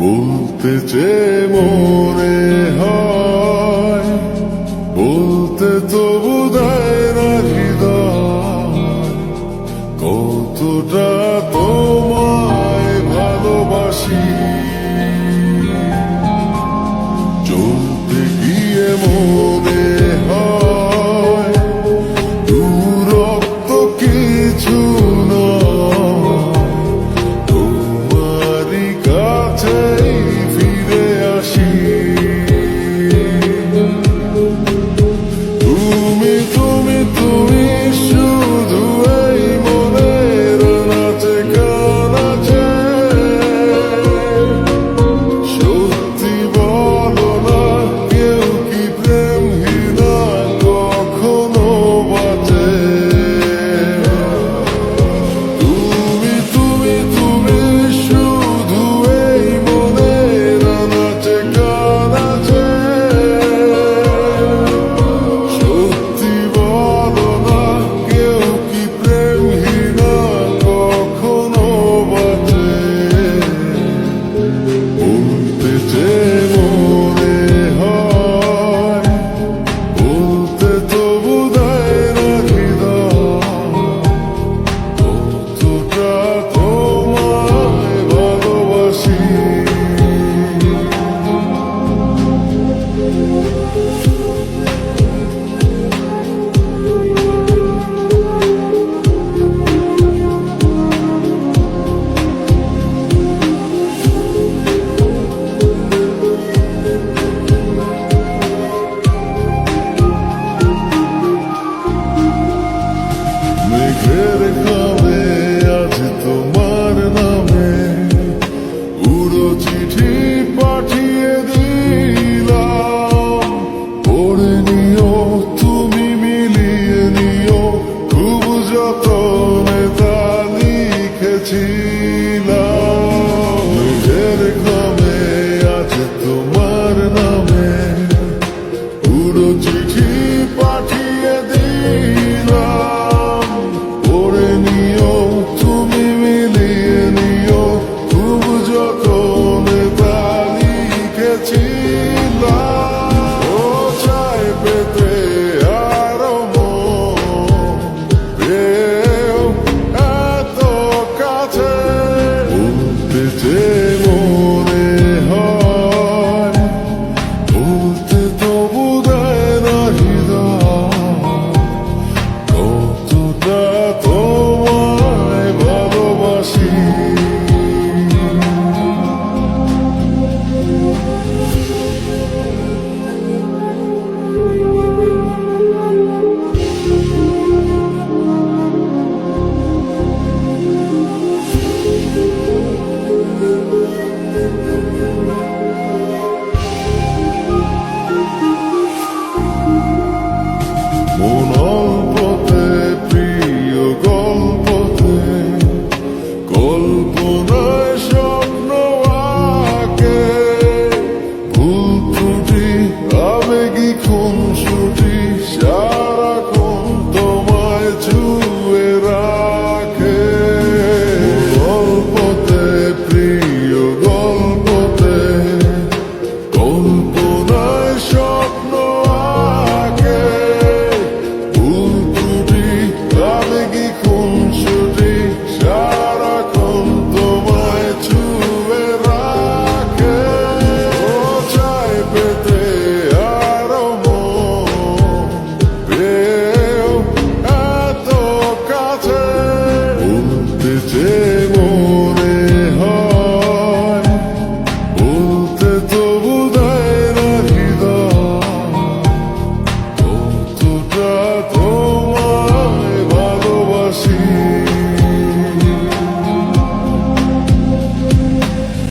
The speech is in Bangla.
বলতে যে মনে হয়, বলতে তবু দেয় না হৃদয়, কতটা তোমায় ভালোবাসি। চলতে গিয়ে মনে হয় দূরত্ব কিছু নয়, তোমারই কাছেই ফিরে আসি। তুমি তুমি তুমি শুধু এই মনের নাচে গানাচে, সত্যি বলো না কেউ কি প্রেমহীনা কখনো বাঁচে? তুমি তুমি তুমি শুধু এই মনের নাচে গানাচে, সত্যি বলো না কেউ কি প্রেমহীনা কখনো বাঁচে? বলতে যে মনে হয়, বলতে তবু দেয় না হৃদয়, কতটা তোমায় ভালোবাসি। মেঘের খামে আজ তোমার নামে পুরো চিঠি পাঠিয়ে দিলাম, পড়ে নিও তুমি মিলিয়ে নিও, খুব যতনে তা লিখেছি।